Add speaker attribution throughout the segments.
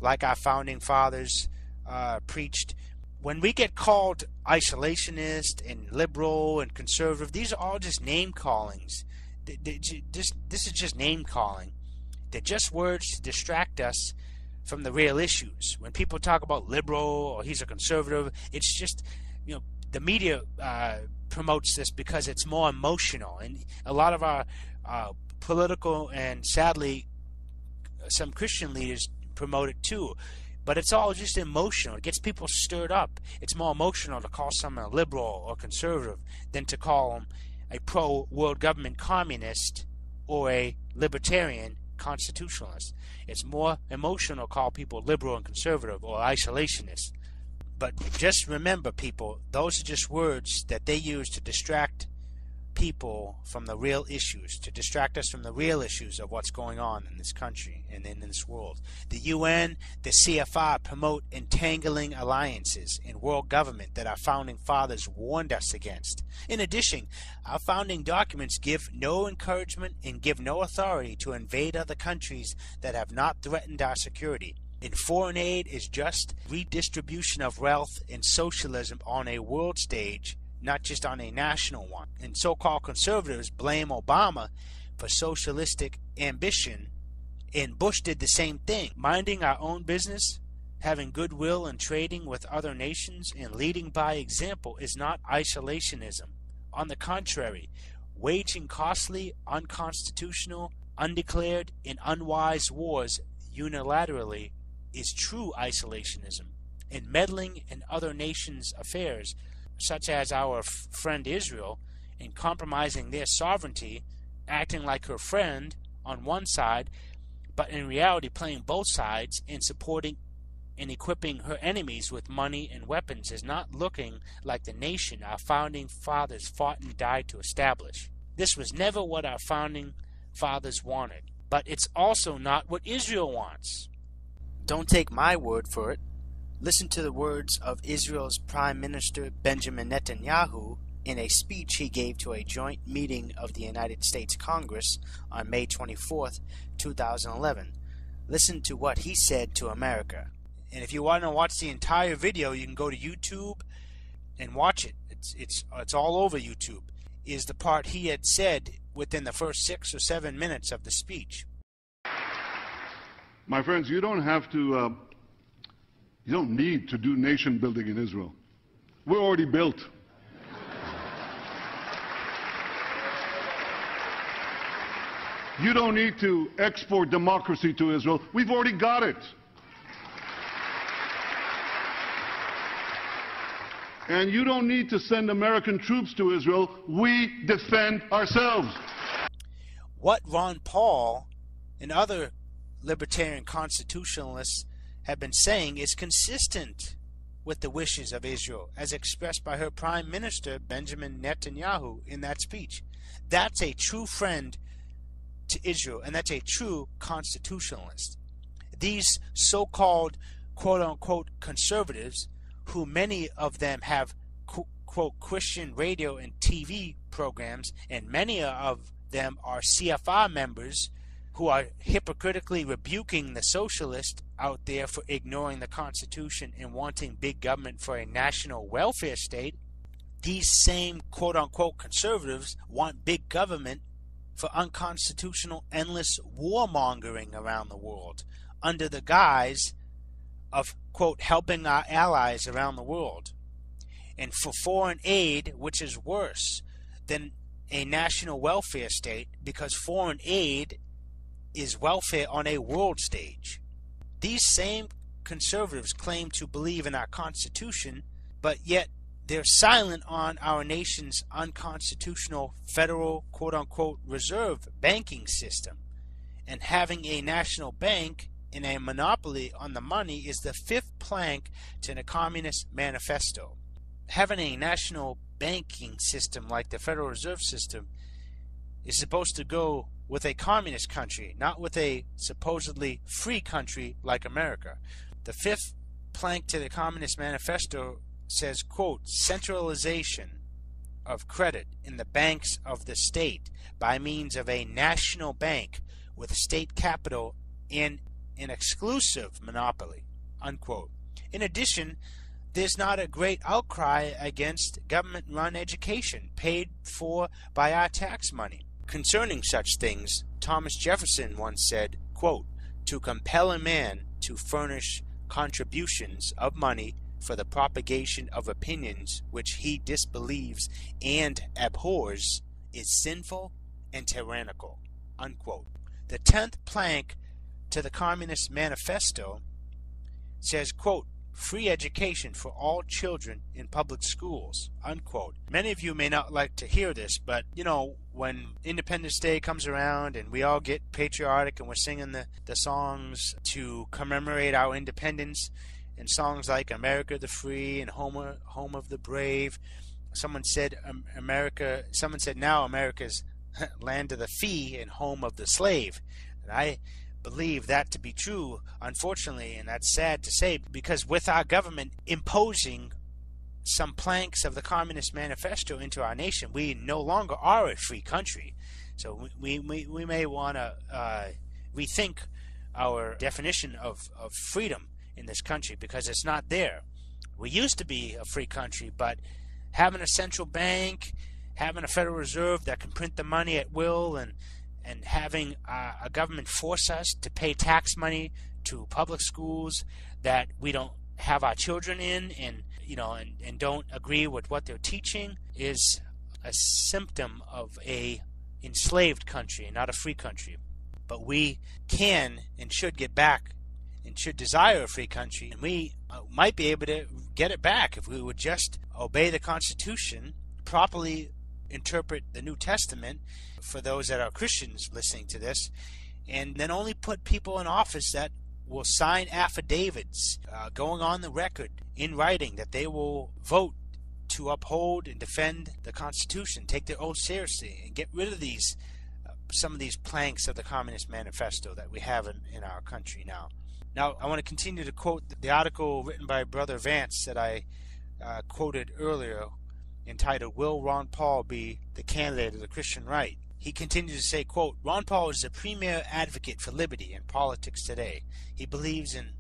Speaker 1: like our founding fathers preached. When we get called isolationist and liberal and conservative, these are all just name callings. This is just name calling. They're just words to distract us from the real issues. When people talk about liberal or he's a conservative, it's just, the media promotes this because it's more emotional, and a lot of our political and sadly some Christian leaders promote it too. But it's all just emotional. It gets people stirred up. It's more emotional to call someone a liberal or conservative than to call them a pro-world government communist or a libertarian constitutionalist. It's more emotional to call people liberal and conservative or isolationist. But just remember, people, those are just words that they use to distract people from the real issues, to distract us from the real issues of what's going on in this country and in this world. The UN, the CFR promote entangling alliances in world government that our founding fathers warned us against. In addition, our founding documents give no encouragement and give no authority to invade other countries that have not threatened our security. And foreign aid is just redistribution of wealth and socialism on a world stage, not just on a national one. And so-called conservatives blame Obama for socialistic ambition, and Bush did the same thing. Minding our own business, having goodwill and trading with other nations, and leading by example is not isolationism. On the contrary, waging costly, unconstitutional, undeclared, and unwise wars unilaterally is true isolationism. And meddling in other nations' affairs, such as our friend Israel, in compromising their sovereignty, acting like her friend on one side, but in reality playing both sides and supporting and equipping her enemies with money and weapons, is not looking like the nation our founding fathers fought and died to establish. This was never what our founding fathers wanted, but it's also not what Israel wants. Don't take my word for it. Listen to the words of Israel's Prime Minister Benjamin Netanyahu in a speech he gave to a joint meeting of the United States Congress on May 24, 2011. Listen to what he said to America. And if you want to watch the entire video, you can go to YouTube and watch it. It's all over YouTube. Is the part he had said within the first 6 or 7 minutes of the speech.
Speaker 2: My friends, you don't need to do nation building in Israel. We're already built. You don't need to export democracy to Israel. We've already got it. And you don't need to send American troops to Israel. We defend ourselves.
Speaker 1: What Ron Paul and other libertarian constitutionalists have been saying is consistent with the wishes of Israel, as expressed by her Prime Minister Benjamin Netanyahu in that speech. That's a true friend to Israel, and that's a true constitutionalist. These so-called quote-unquote conservatives, who many of them have quote Christian radio and TV programs, and many of them are CFR members who are hypocritically rebuking the socialists out there for ignoring the Constitution and wanting big government for a national welfare state. These same quote-unquote conservatives want big government for unconstitutional, endless warmongering around the world under the guise of, quote, helping our allies around the world. And for foreign aid, which is worse than a national welfare state, because foreign aid is welfare on a world stage. These same conservatives claim to believe in our Constitution, but yet they're silent on our nation's unconstitutional federal quote-unquote reserve banking system. And having a national bank and a monopoly on the money is the fifth plank to the Communist Manifesto. Having a national banking system like the Federal Reserve System is supposed to go with a communist country, not with a supposedly free country like America. The fifth plank to the Communist Manifesto says, quote, centralization of credit in the banks of the state by means of a national bank with state capital and an exclusive monopoly, unquote. In addition, there's not a great outcry against government-run education paid for by our tax money. Concerning such things, Thomas Jefferson once said, quote, "To compel a man to furnish contributions of money for the propagation of opinions which he disbelieves and abhors is sinful and tyrannical," unquote. The 10th plank to the Communist Manifesto says, quote, "Free education for all children in public schools," unquote. Many of you may not like to hear this, but, when Independence Day comes around and we all get patriotic and we're singing the songs to commemorate our independence, and songs like America the Free and Home of the Brave. Someone said now America's land of the free and home of the slave. And I believe that to be true, unfortunately, and that's sad to say, because with our government imposing some planks of the Communist Manifesto into our nation, we no longer are a free country. So we may want to rethink our definition of freedom in this country, because it's not there. We used to be a free country, but having a central bank, having a Federal Reserve that can print the money at will, and having a government force us to pay tax money to public schools that we don't have our children in, and don't agree with what they're teaching, is a symptom of a enslaved country, not a free country. But we can and should get back and should desire a free country, and we might be able to get it back if we would just obey the Constitution, properly interpret the New Testament for those that are Christians listening to this, and then only put people in office that will sign affidavits going on the record in writing that they will vote to uphold and defend the Constitution, take their oath seriously, and get rid of these some of these planks of the Communist Manifesto that we have in our country now. Now, I want to continue to quote the article written by Brother Vance that I quoted earlier, entitled, "Will Ron Paul Be the Candidate of the Christian Right?" He continues to say, quote, "Ron Paul is the premier advocate for liberty in politics today. He believes in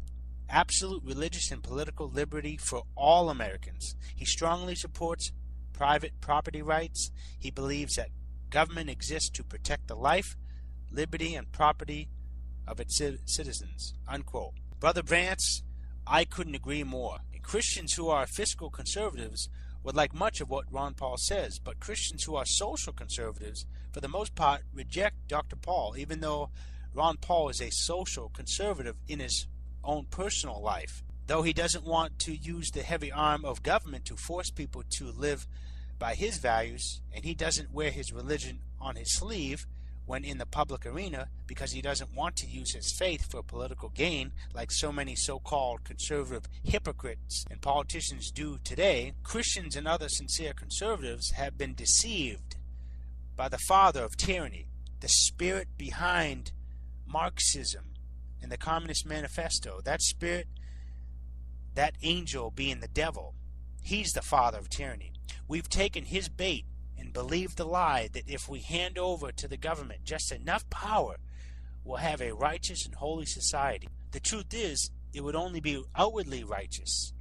Speaker 1: absolute religious and political liberty for all Americans. He strongly supports private property rights. He believes that government exists to protect the life, liberty, and property of its citizens," unquote. Brother Vance, I couldn't agree more. And Christians who are fiscal conservatives would like much of what Ron Paul says, but Christians who are social conservatives, for the most part, reject Dr. Paul, even though Ron Paul is a social conservative in his own personal life. Though he doesn't want to use the heavy arm of government to force people to live by his values, and he doesn't wear his religion on his sleeve when in the public arena because he doesn't want to use his faith for political gain like so many so-called conservative hypocrites and politicians do today, Christians and other sincere conservatives have been deceived by the father of tyranny, the spirit behind Marxism and the Communist Manifesto. That spirit, that angel being the devil, he's the father of tyranny. We've taken his bait and believed the lie that if we hand over to the government just enough power, we'll have a righteous and holy society. The truth is, it would only be outwardly righteous.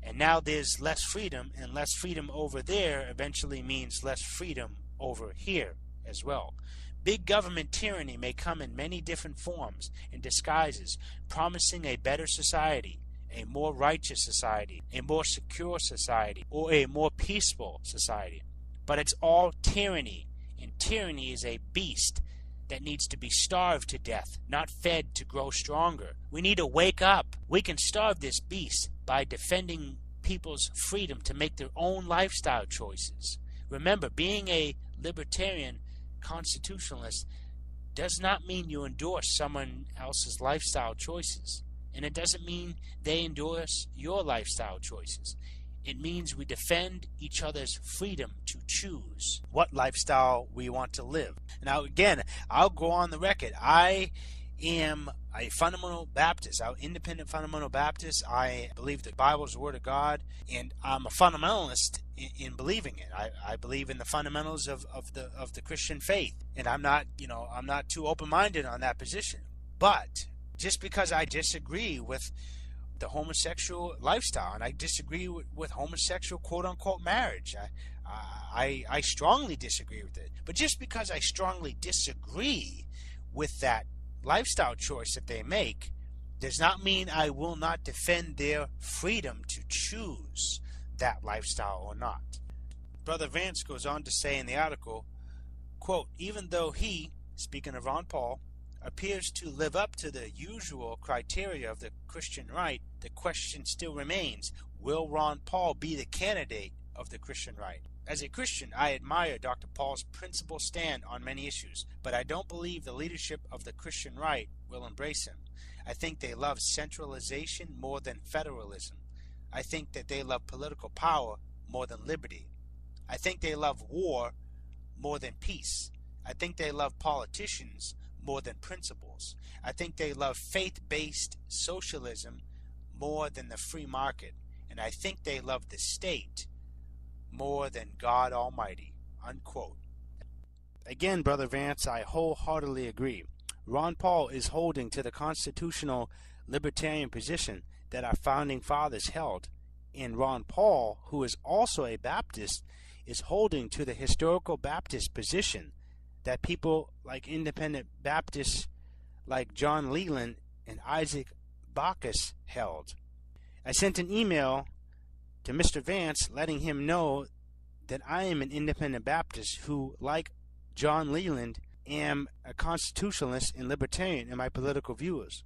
Speaker 1: And now there's less freedom, and less freedom over there eventually means less freedom over here as well. Big government tyranny may come in many different forms and disguises, promising a better society, a more righteous society, a more secure society, or a more peaceful society. But it's all tyranny, and tyranny is a beast that needs to be starved to death, not fed to grow stronger. We need to wake up. We can starve this beast by defending people's freedom to make their own lifestyle choices. Remember, being a libertarian constitutionalist does not mean you endorse someone else's lifestyle choices, and it doesn't mean they endorse your lifestyle choices. It means we defend each other's freedom to choose what lifestyle we want to live. Now, again, I'll go on the record. I am a fundamental Baptist, an independent fundamental Baptist. I believe the Bible is the Word of God, and I'm a fundamentalist in believing it. I believe in the fundamentals of the Christian faith, and I'm not too open-minded on that position. But just because I disagree with the homosexual lifestyle and I disagree with homosexual quote-unquote marriage. I strongly disagree with it. But just because I strongly disagree with that lifestyle choice that they make does not mean I will not defend their freedom to choose that lifestyle or not. Brother Vance goes on to say in the article, quote, even though he, speaking of Ron Paul, appears to live up to the usual criteria of the Christian right, the question still remains, will Ron Paul be the candidate of the Christian right? As a Christian, I admire Dr. Paul's principled stand on many issues, but I don't believe the leadership of the Christian right will embrace him. I think they love centralization more than federalism. I think that they love political power more than liberty. I think they love war more than peace. I think they love politicians more than principles. I think they love faith-based socialism more than the free market. And I think they love the state more than God Almighty, unquote. Again, Brother Vance, I wholeheartedly agree. Ron Paul is holding to the constitutional libertarian position that our founding fathers held. And Ron Paul, who is also a Baptist, is holding to the historical Baptist position that people like independent Baptists like John Leland and Isaac Backus held. I sent an email to Mr. Vance letting him know that I am an independent Baptist who, like John Leland, am a constitutionalist and libertarian in my political views.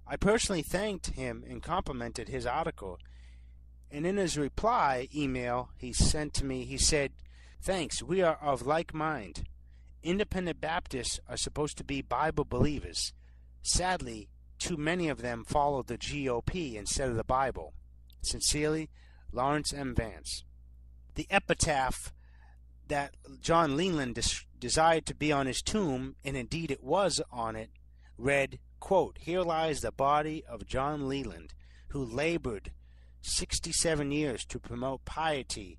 Speaker 1: I personally thanked him and complimented his article, and in his reply email he sent to me, he said, thanks, we are of like mind. Independent Baptists are supposed to be Bible believers. Sadly, too many of them follow the GOP instead of the Bible. Sincerely, Lawrence M. Vance. The epitaph that John Leland desired to be on his tomb, and indeed it was on it, read, quote, here lies the body of John Leland, who labored 67 years to promote piety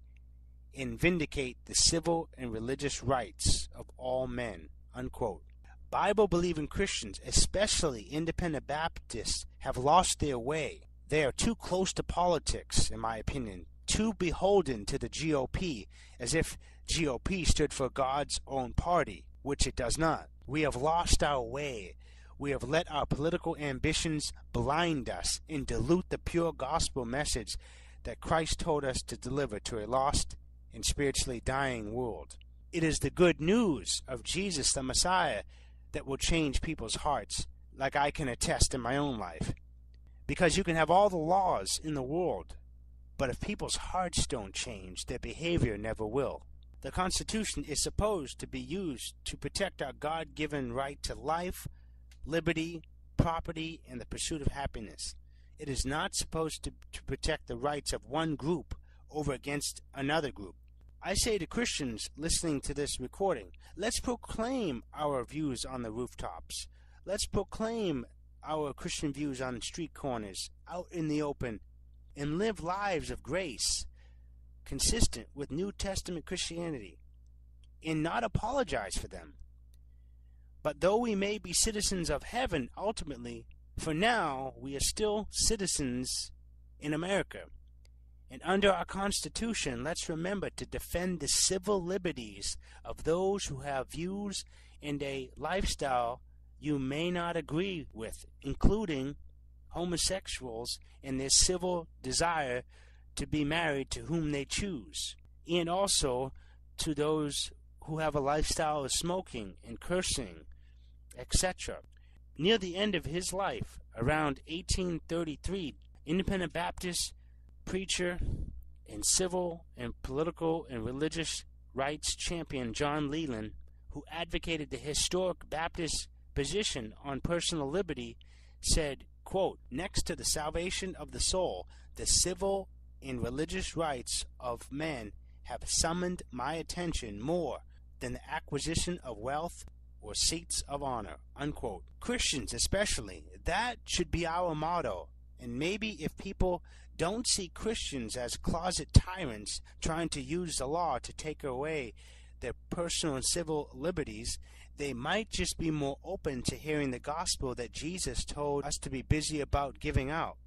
Speaker 1: and vindicate the civil and religious rights of all men, unquote. Bible-believing Christians, especially independent Baptists, have lost their way. They are too close to politics, in my opinion, too beholden to the GOP, as if GOP stood for God's own party, which it does not. We have lost our way. We have let our political ambitions blind us and dilute the pure gospel message that Christ told us to deliver to a lost and spiritually dying world. It is the good news of Jesus the Messiah that will change people's hearts, like I can attest in my own life. Because you can have all the laws in the world, but if people's hearts don't change, their behavior never will. The Constitution is supposed to be used to protect our God-given right to life, liberty, property, and the pursuit of happiness. It is not supposed to protect the rights of one group over against another group. I say to Christians listening to this recording, let's proclaim our views on the rooftops. Let's proclaim our Christian views on street corners, out in the open, and live lives of grace consistent with New Testament Christianity, and not apologize for them. But though we may be citizens of heaven ultimately, for now we are still citizens in America. And under our Constitution, let's remember to defend the civil liberties of those who have views and a lifestyle you may not agree with, including homosexuals and their civil desire to be married to whom they choose, and also to those who have a lifestyle of smoking and cursing, etc. Near the end of his life, around 1833, independent Baptist preacher and civil and political and religious rights champion John Leland, who advocated the historic Baptist position on personal liberty, said, quote, next to the salvation of the soul, the civil and religious rights of men have summoned my attention more than the acquisition of wealth or seats of honor, unquote. Christians especially, that should be our motto. And maybe if people don't see Christians as closet tyrants trying to use the law to take away their personal and civil liberties, they might just be more open to hearing the gospel that Jesus told us to be busy about giving out.